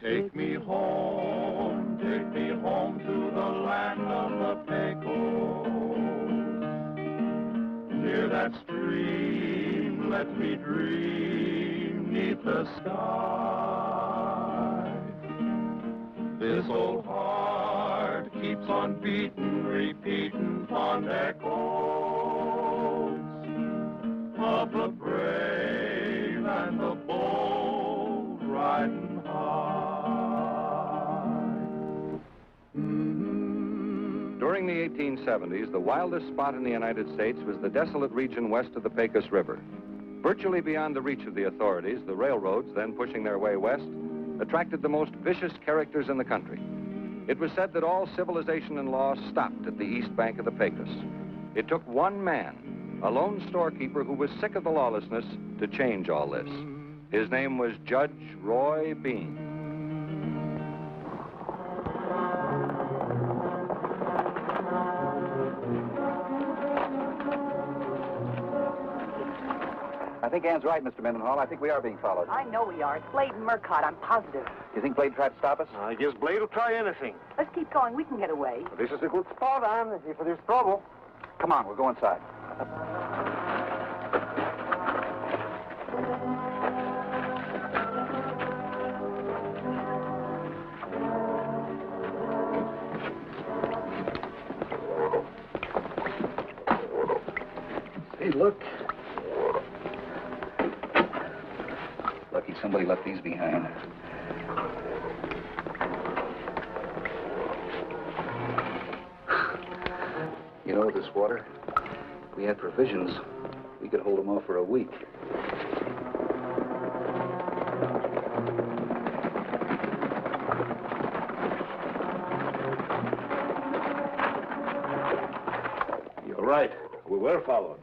Take me home to the land of the Pecos. Near that stream, let me dream 'neath the sky. This old heart keeps on beating, repeating fond echoes of the brave and the bold riding high. During the 1870s, the wildest spot in the United States was the desolate region west of the Pecos River. Virtually beyond the reach of the authorities, the railroads, then pushing their way west, attracted the most vicious characters in the country. It was said that all civilization and law stopped at the east bank of the Pecos. It took one man, a lone storekeeper who was sick of the lawlessness, to change all this. His name was Judge Roy Bean. I think Ann's right, Mr. Mendenhall. I think we are being followed. I know we are. It's Blade and Murcott, I'm positive. You think Blade tried to stop us? I guess Blade will try anything. Let's keep going. We can get away. This is a good spot, Ann, if there's trouble. Come on, we'll go inside. Hey, look. Lucky somebody left these behind. You know, this water, if we had provisions, we could hold them off for a week. You're right. We were followed.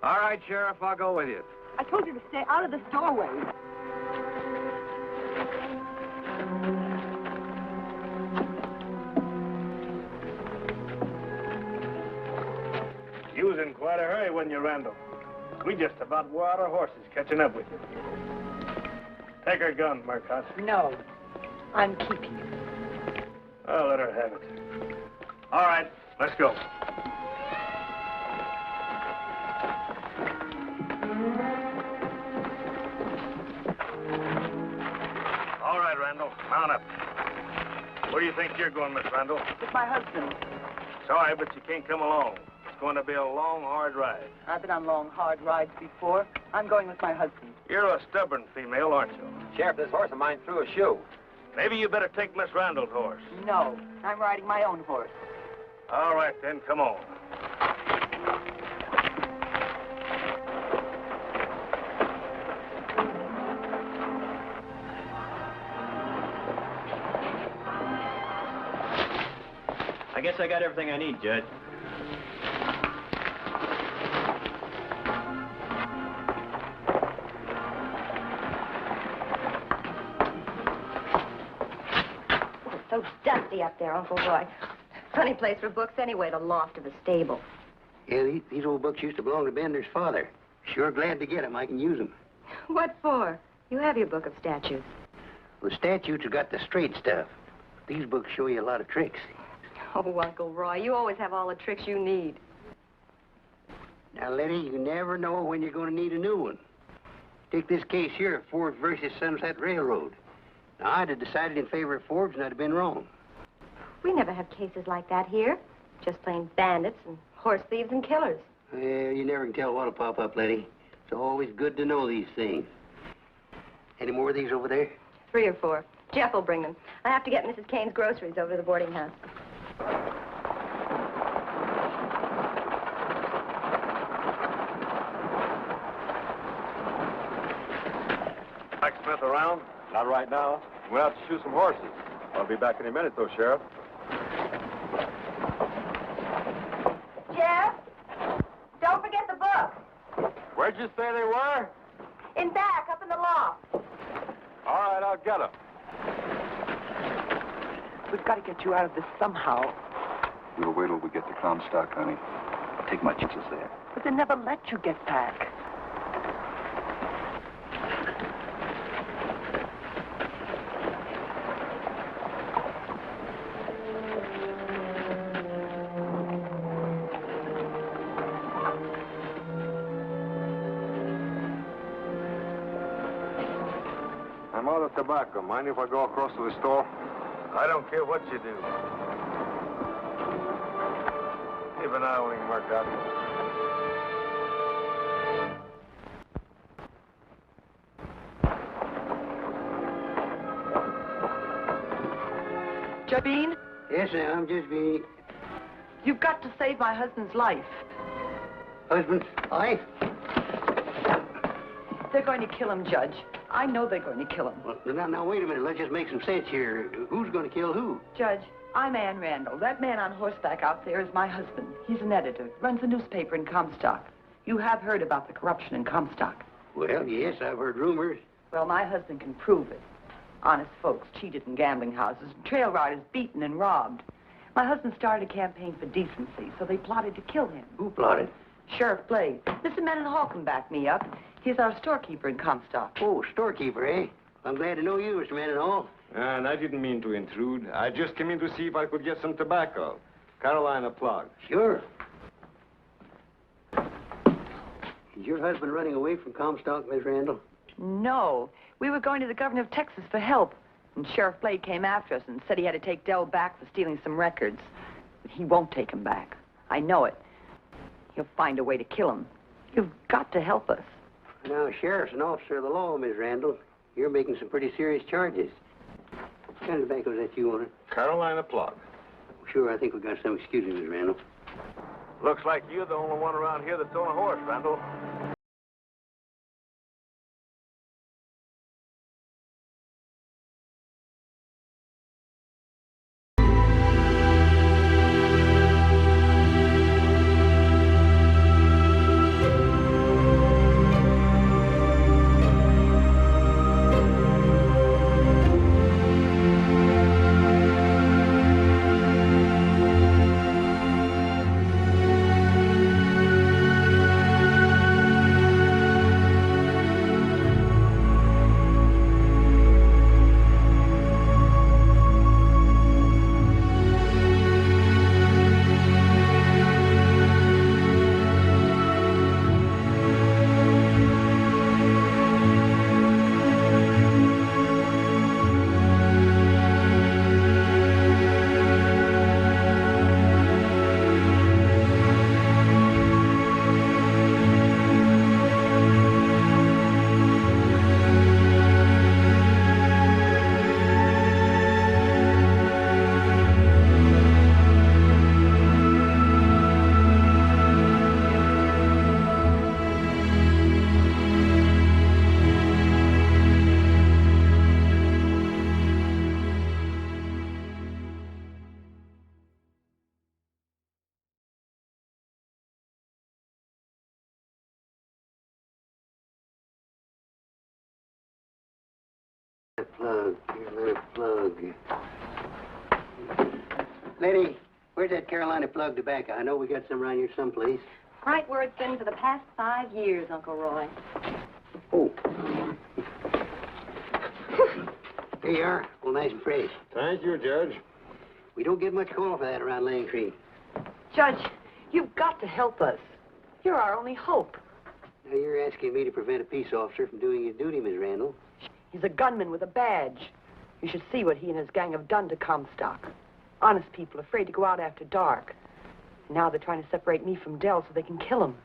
All right, Sheriff, I'll go with you. I told you to stay out of the doorway. You was in quite a hurry, wasn't you, Randall? We just about wore out our horses catching up with you. Take her gun, Murcott. No, I'm keeping it. I'll let her have it. All right, let's go. All right, Randall, mount up. Where do you think you're going, Miss Randall? With my husband. Sorry, but you can't come along. It's going to be a long, hard ride. I've been on long, hard rides before. I'm going with my husband. You're a stubborn female, aren't you? Sheriff, this horse of mine threw a shoe. Maybe you better take Miss Randall's horse. No, I'm riding my own horse. All right, then, come on. I guess I got everything I need, Judge. So dusty up there, Uncle Roy. Funny place for books anyway, the loft of the stable. Yeah, these old books used to belong to Bender's father. Sure glad to get them. I can use them. What for? You have your book of statutes. The statutes have got the straight stuff. These books show you a lot of tricks. Oh, Uncle Roy, you always have all the tricks you need. Now, Letty, you never know when you're going to need a new one. Take this case here, Forbes versus Sunset Railroad. Now, I'd have decided in favor of Forbes, and I'd have been wrong. We never have cases like that here. Just plain bandits and horse thieves and killers. Well, you never can tell what'll pop up, Letty. It's always good to know these things. Any more of these over there? 3 or 4. Jeff will bring them. I have to get Mrs. Kane's groceries over to the boarding house. Blacksmith around? Not right now. We'll have to shoot some horses. I'll be back in a minute, though, Sheriff. Jeff, don't forget the books. Where'd you say they were? In back, up in the loft. All right, I'll get them. We've got to get you out of this somehow. We'll wait till we get to Comstock, honey. I'll take my chances there. But they never let you get back. I'm out of tobacco. Mind if I go across to the store? I don't care what you do. Keep an eye on him, Marcotte. Jabine, Yes, sir, I'm just being... you've got to save my husband's life. Husband, life? They're going to kill him, Judge. I know they're going to kill him. Well, now, wait a minute. Let's just make some sense here. Who's going to kill who? Judge, I'm Ann Randall. That man on horseback out there is my husband. He's an editor, runs a newspaper in Comstock. You have heard about the corruption in Comstock. Well, yes, I've heard rumors. Well, my husband can prove it. Honest folks cheated in gambling houses, trail riders beaten and robbed. My husband started a campaign for decency, so they plotted to kill him. Who plotted? Sheriff Blade. Mr. Mendenhall can back me up. He's our storekeeper in Comstock. Oh, storekeeper, eh? I'm glad to know you, Mr. Mendenhall. And I didn't mean to intrude. I just came in to see if I could get some tobacco. Carolina plug. Sure. Is your husband running away from Comstock, Miss Randall? No. We were going to the governor of Texas for help. And Sheriff Blade came after us and said he had to take Dell back for stealing some records. But he won't take him back. I know it. He'll find a way to kill him. You've got to help us. Now, sheriff's an officer of the law, Miss Randall. You're making some pretty serious charges. What kind of tobacco is that you wanted? Carolina plug. Sure, I think we got some excuses, Miss Randall. Looks like you're the only one around here that's on a horse, Randall. Plug, here's my plug. Lady, where's that Carolina plug tobacco? I know we got some around here someplace. Right where it's been for the past 5 years, Uncle Roy. Oh. There you are. Well, nice and fresh. Thank you, Judge. We don't get much call for that around Langtry. Judge, you've got to help us. You're our only hope. Now, you're asking me to prevent a peace officer from doing his duty, Miss Randall. He's a gunman with a badge. You should see what he and his gang have done to Comstock. Honest people afraid to go out after dark. Now they're trying to separate me from Dell so they can kill him.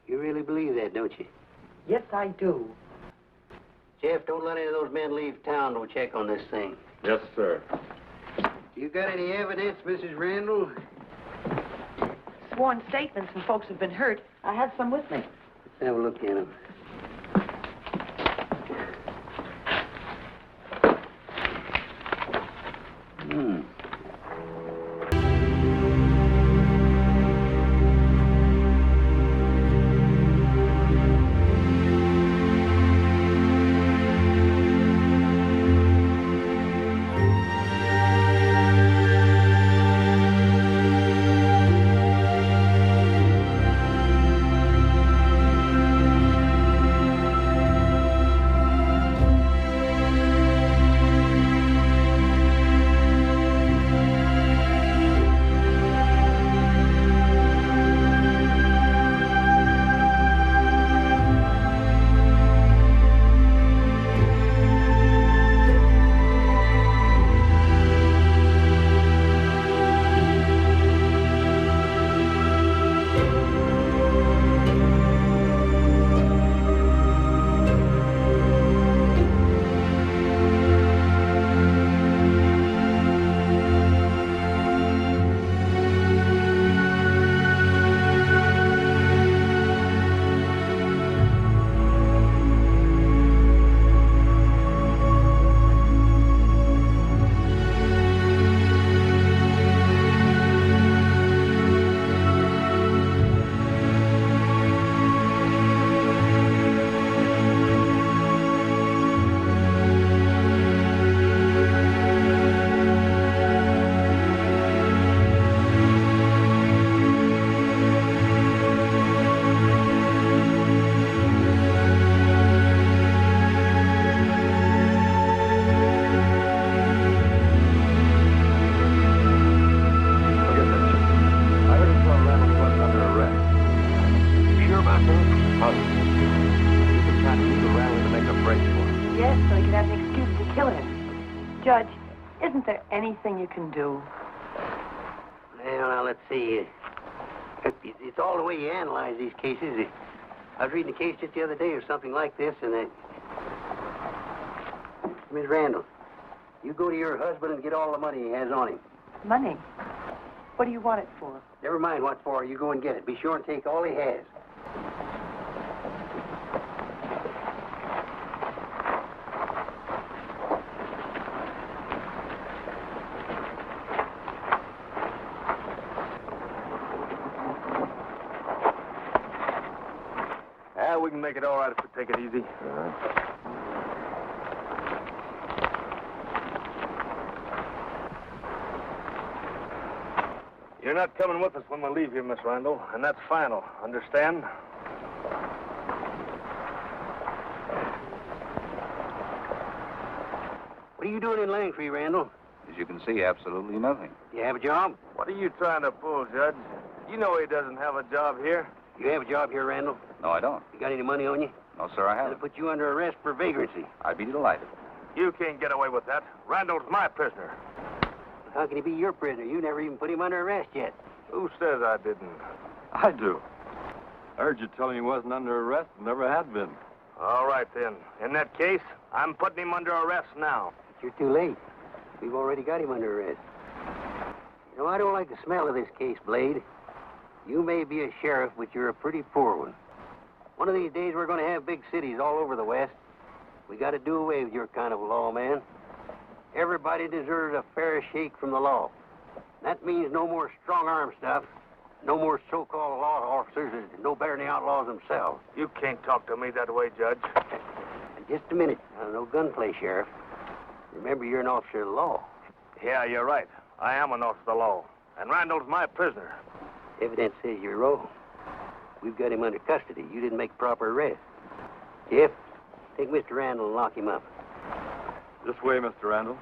You really believe that, don't you? Yes, I do. Jeff, don't let any of those men leave town to check on this thing. Yes, sir. You got any evidence, Mrs. Randall? Sworn statements from folks who've been hurt. I have some with me. Let's have a look at them. Judge, isn't there anything you can do? Well, now, let's see. It's all the way you analyze these cases. I was reading a case just the other day or something like this, and Miss Randall, you go to your husband and get all the money he has on him. Money? What do you want it for? Never mind what for. You go and get it. Be sure and take all he has. We can make it all right if we take it easy. All right. You're not coming with us when we leave here, Miss Randall, and that's final. Understand? What are you doing in Langtry, Randall? As you can see, absolutely nothing. You have a job? What are you trying to pull, Judge? You know he doesn't have a job here. You have a job here, Randall? No, I don't. You got any money on you? No, sir, I I'll haven't. put you under arrest for vagrancy. I'd be delighted. You can't get away with that. Randall's my prisoner. How can he be your prisoner? You never even put him under arrest yet. Who says I didn't? I do. I heard you tell him he wasn't under arrest and never had been. All right, then. In that case, I'm putting him under arrest now. But you're too late. We've already got him under arrest. You know, I don't like the smell of this case, Blade. You may be a sheriff, but you're a pretty poor one. One of these days, we're going to have big cities all over the West. We got to do away with your kind of lawman. Everybody deserves a fair shake from the law. That means no more strong-arm stuff, no more so-called law officers that are no better than the outlaws themselves. You can't talk to me that way, Judge. Just a minute. Now, no gunplay, Sheriff. Remember, you're an officer of the law. Yeah, you're right. I am an officer of the law, and Randall's my prisoner. Evidence says you're wrong. We've got him under custody. You didn't make proper arrest. Jeff, take Mr. Randall and lock him up. This way, Mr. Randall.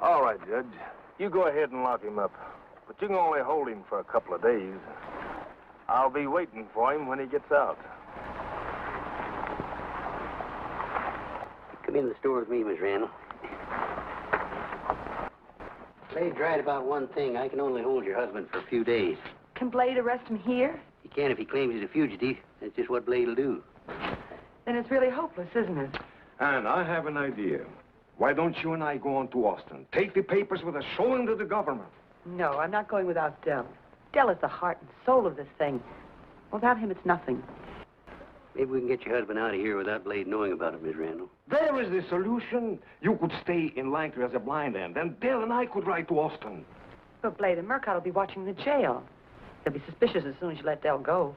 All right, Judge. You go ahead and lock him up. But you can only hold him for a couple of days. I'll be waiting for him when he gets out. Come in the store with me, Miss Randall. Blade's right about one thing. I can only hold your husband for a few days. Can Blade arrest him here? He can if he claims he's a fugitive. That's just what Blade will do. Then it's really hopeless, isn't it? And I have an idea. Why don't you and I go on to Austin? Take the papers with us, show them to the government. No, I'm not going without Del. Del is the heart and soul of this thing. Without him, it's nothing. Maybe we can get your husband out of here without Blade knowing about it, Miss Randall. There is the solution. You could stay in Langtry as a blind end, then Dale and I could ride to Austin. But Blade and Murcott will be watching the jail. They'll be suspicious as soon as you let Del go.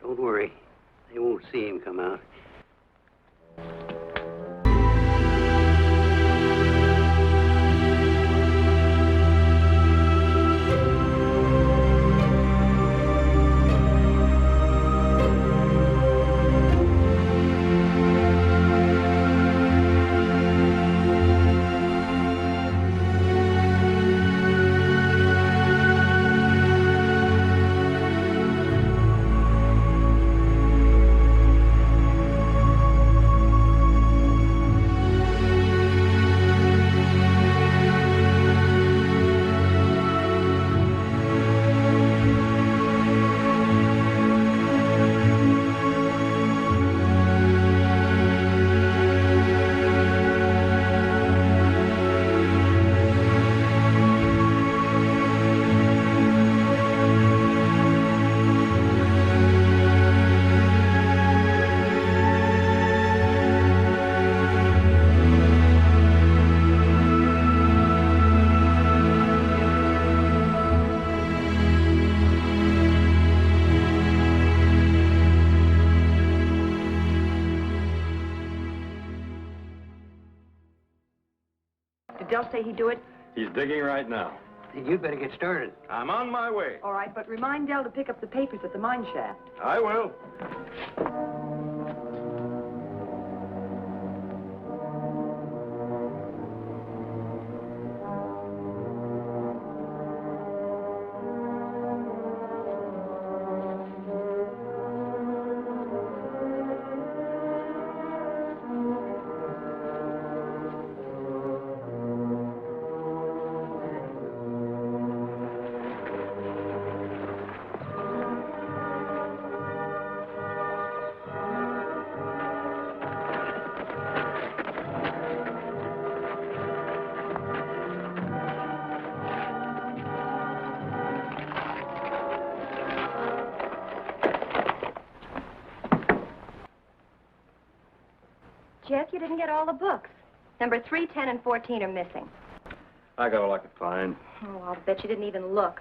Don't worry. They won't see him come out. Did Del say he'd do it? He's digging right now. Then you'd better get started. I'm on my way. All right, but remind Del to pick up the papers at the mine shaft. I will. Jeff, you didn't get all the books. Number 3, 10, and 14 are missing. I got all I could find. Oh, I'll bet you didn't even look.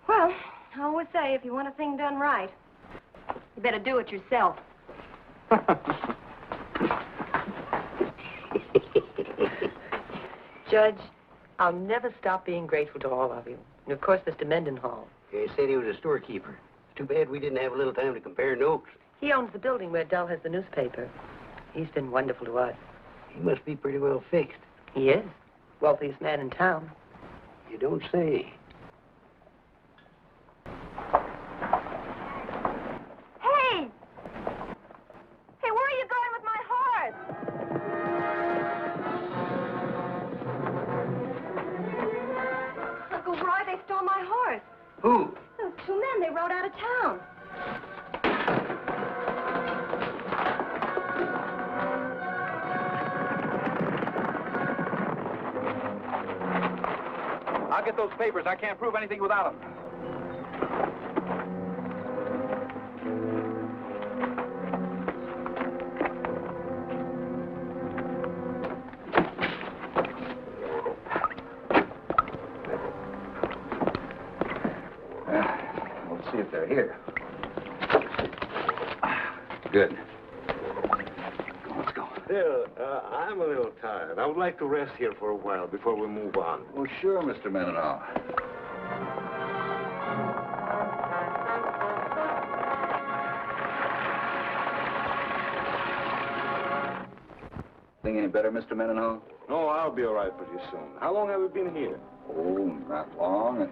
Well, I always say, if you want a thing done right, you better do it yourself. Judge, I'll never stop being grateful to all of you. And, of course, Mr. Mendenhall. He said he was a storekeeper. Too bad we didn't have a little time to compare notes. He owns the building where Del has the newspaper. He's been wonderful to us. He must be pretty well fixed. He is. Wealthiest man in town. You don't say. Hey! Hey, where are you going with my horse? Uncle Roy, they stole my horse. Who? Those 2 men, they rode out of town. I'll get those papers. I can't prove anything without them. We'll see if they're here. Good. Let's go. Dale, I'm a little tired. I would like to rest here for a while before we move on. Oh, sure, Mr. Mendenhall. Thing any better, Mr. Mendenhall? No, I'll be all right pretty soon. How long have we been here? Oh, not long.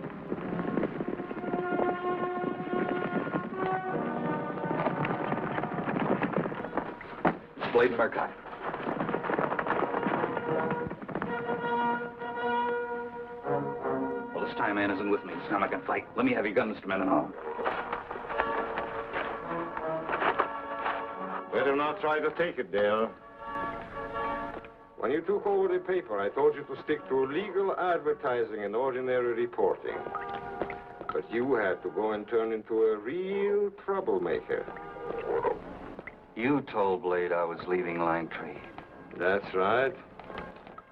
Blade and Mercant. Well, this time Ann isn't with me. It's not like I can fight. Let me have your gun, Mr. Mendenhall. Better not try to take it, Dale. When you took over the paper, I told you to stick to legal advertising and ordinary reporting. But you had to go and turn into a real troublemaker. You told Blade I was leaving Langtry. That's right.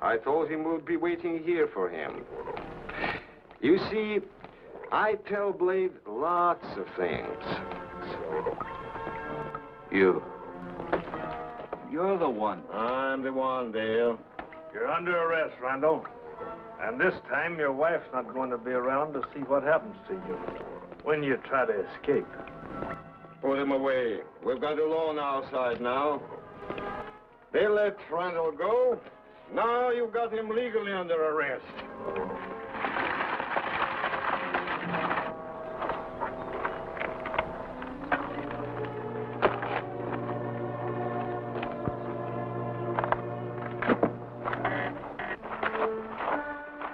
I told him we'd be waiting here for him. You see, I tell Blade lots of things. You're the one. I'm the one, Dale. You're under arrest, Randall. And this time, your wife's not going to be around to see what happens to you when you try to escape. Put him away. We've got the law on our side now. They let Randall go. Now you've got him legally under arrest.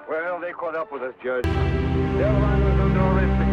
Well, they caught up with us, Judge. Their line was under arrest.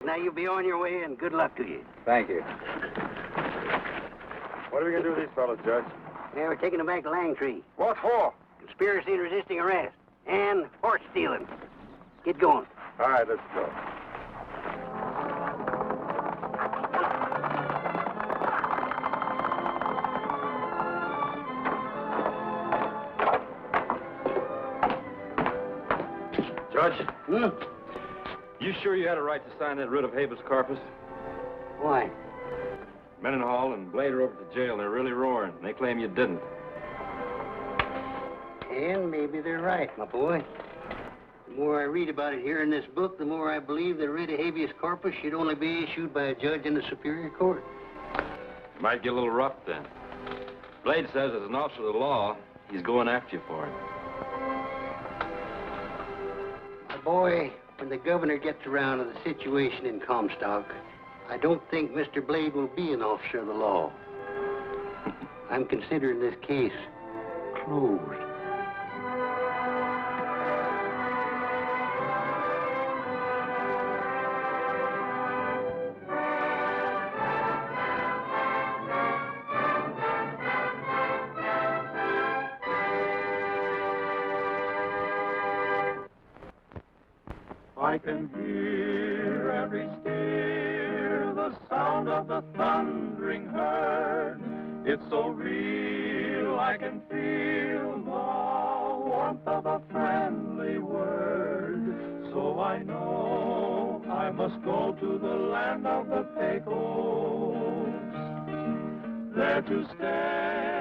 Now you be on your way, and good luck to you. Thank you. What are we going to do with these fellows, Judge? Yeah, we're taking them back to Langtry. What for? Conspiracy and resisting arrest. And horse stealing. Get going. All right, let's go. Judge, Hmm? you sure you had a right to sign that writ of habeas corpus? Why? Mendenhall and Blade are over at the jail, and they're really roaring. They claim you didn't. And maybe they're right, my boy. The more I read about it here in this book, the more I believe that writ of habeas corpus should only be issued by a judge in the Superior Court. It might get a little rough then. Blade says as an officer of the law, he's going after you for it. My boy, when the governor gets around to the situation in Comstock, I don't think Mr. Blade will be an officer of the law. I'm considering this case closed. I can hear every steer, the sound of the thundering herd. It's so real, I can feel the warmth of a friendly word. So I know I must go to the land of the Pecos, there to stay